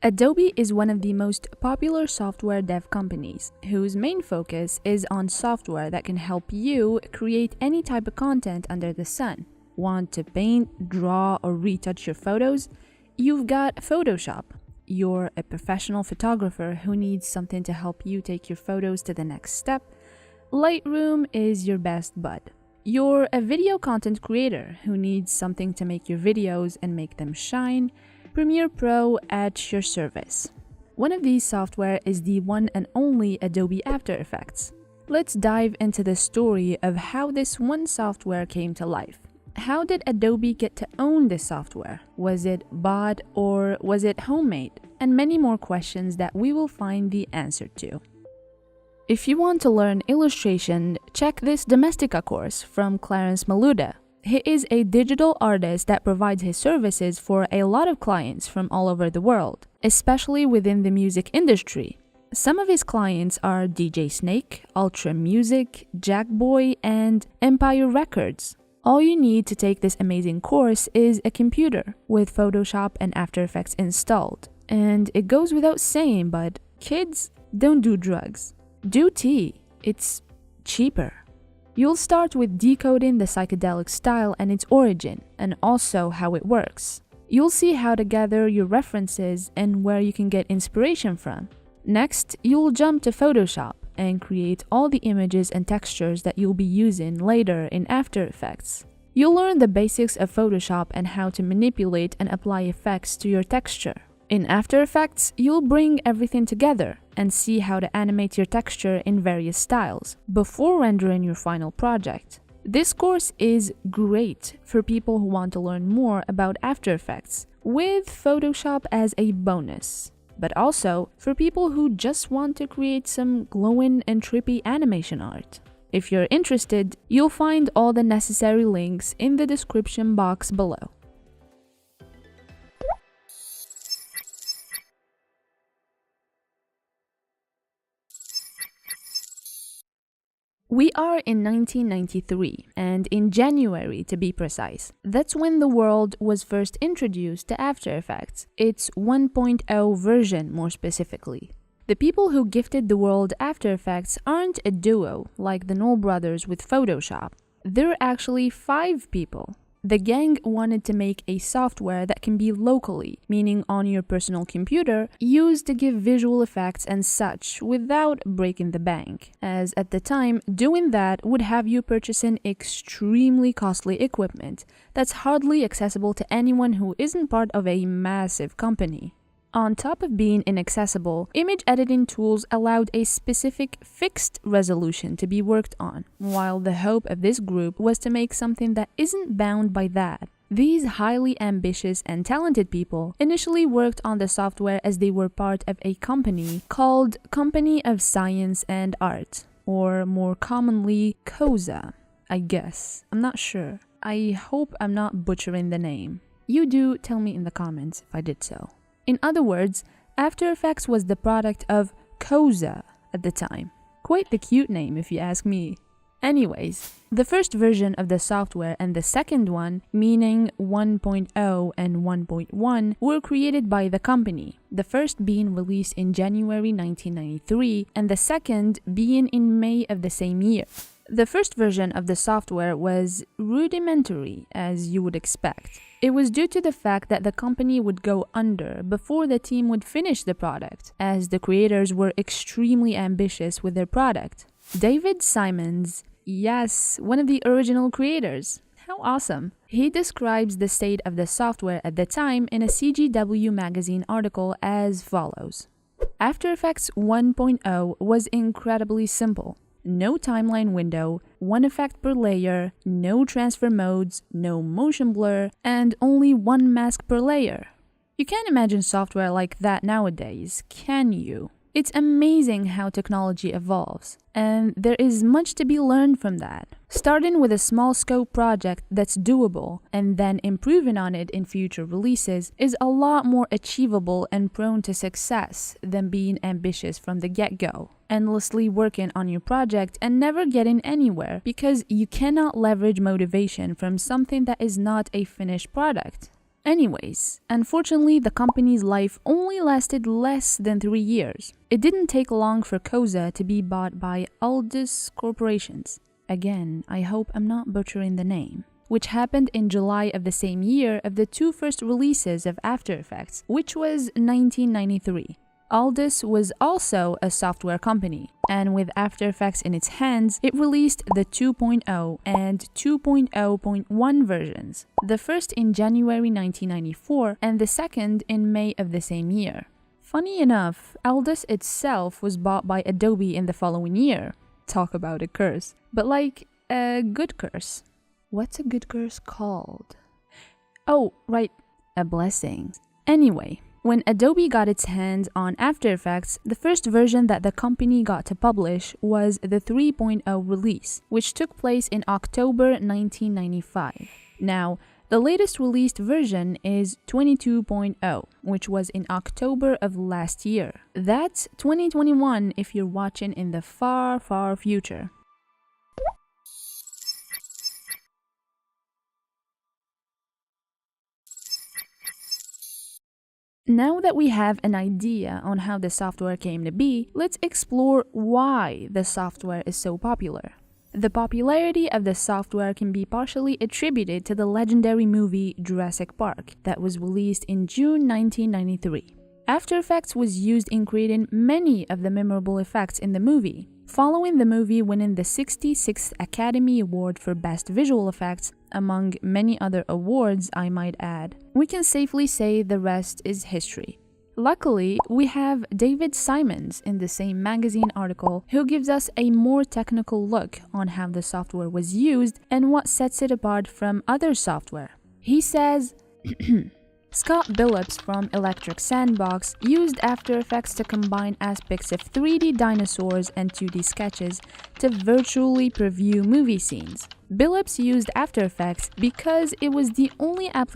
Adobe is one of the most popular software dev companies, whose main focus is on software that can help you create any type of content under the sun. Want to paint, draw, or retouch your photos? You've got Photoshop. You're a professional photographer who needs something to help you take your photos to the next step? Lightroom is your best bud. You're a video content creator who needs something to make your videos and make them shine? Premiere Pro at your service. One of these software is the one and only Adobe After Effects. Let's dive into the story of how this one software came to life. How did Adobe get to own this software? Was it bought or was it homemade? And many more questions that we will find the answer to. If you want to learn illustration, check this Domestika course from Clarence Maluda. He is a digital artist that provides his services for a lot of clients from all over the world, especially within the music industry. Some of his clients are DJ Snake, Ultra Music, Jackboy, and Empire Records. All you need to take this amazing course is a computer with Photoshop and After Effects installed. And it goes without saying, but kids, don't do drugs. Do tea. It's cheaper. You'll start with decoding the psychedelic style and its origin, and also how it works. You'll see how to gather your references and where you can get inspiration from. Next, you'll jump to Photoshop and create all the images and textures that you'll be using later in After Effects. You'll learn the basics of Photoshop and how to manipulate and apply effects to your texture. In After Effects, you'll bring everything together and see how to animate your texture in various styles before rendering your final project. This course is great for people who want to learn more about After Effects, with Photoshop as a bonus, but also for people who just want to create some glowing and trippy animation art. If you're interested, you'll find all the necessary links in the description box below. We are in 1993, and in January to be precise. That's when the world was first introduced to After Effects, its 1.0 version more specifically. The people who gifted the world After Effects aren't a duo like the Knoll brothers with Photoshop. They're actually 5 people. The gang wanted to make a software that can be locally, meaning on your personal computer, used to give visual effects and such without breaking the bank, as at the time, doing that would have you purchasing extremely costly equipment that's hardly accessible to anyone who isn't part of a massive company. On top of being inaccessible, image editing tools allowed a specific fixed resolution to be worked on, while the hope of this group was to make something that isn't bound by that. These highly ambitious and talented people initially worked on the software as they were part of a company called Company of Science and Art, or more commonly, COSA, I guess. I'm not sure. I hope I'm not butchering the name. You do tell me in the comments if I did so. In other words, After Effects was the product of COSA at the time. Quite the cute name if you ask me. Anyways, the first version of the software and the second one, meaning 1.0 and 1.1, were created by the company, the first being released in January 1993 and the second being in May of the same year. The first version of the software was rudimentary, as you would expect. It was due to the fact that the company would go under before the team would finish the product, as the creators were extremely ambitious with their product. David Simons, yes, one of the original creators. How awesome. He describes the state of the software at the time in a CGW magazine article as follows. After Effects 1.0 was incredibly simple. No timeline window, one effect per layer, no transfer modes, no motion blur, and only one mask per layer. You can't imagine software like that nowadays, can you? It's amazing how technology evolves, and there is much to be learned from that. Starting with a small scope project that's doable and then improving on it in future releases is a lot more achievable and prone to success than being ambitious from the get-go, endlessly working on your project and never getting anywhere because you cannot leverage motivation from something that is not a finished product. Anyways, unfortunately, the company's life only lasted less than 3 years. It didn't take long for Koza to be bought by Aldus Corporations. Again, I hope I'm not butchering the name. Which happened in July of the same year of the two first releases of After Effects, which was 1993. Aldus was also a software company, and with After Effects in its hands, it released the 2.0 and 2.0.1 versions, the first in January 1994 and the second in May of the same year. Funny enough, Aldus itself was bought by Adobe in the following year. Talk about a curse. But like, a good curse. What's a good curse called? Oh, right, a blessing. Anyway, when Adobe got its hands on After Effects, the first version that the company got to publish was the 3.0 release, which took place in October 1995. Now, the latest released version is 22.0, which was in October of last year. That's 2021 if you're watching in the far, far future. Now that we have an idea on how the software came to be, let's explore why the software is so popular. The popularity of the software can be partially attributed to the legendary movie Jurassic Park that was released in June 1993. After Effects was used in creating many of the memorable effects in the movie, following the movie winning the 66th Academy Award for Best Visual Effects, among many other awards, I might add. We can safely say the rest is history. Luckily, we have David Simons in the same magazine article who gives us a more technical look on how the software was used and what sets it apart from other software. He says, Scott Billups from Electric Sandbox used After Effects to combine aspects of 3D dinosaurs and 2D sketches to virtually preview movie scenes. Billups used After Effects because it was the only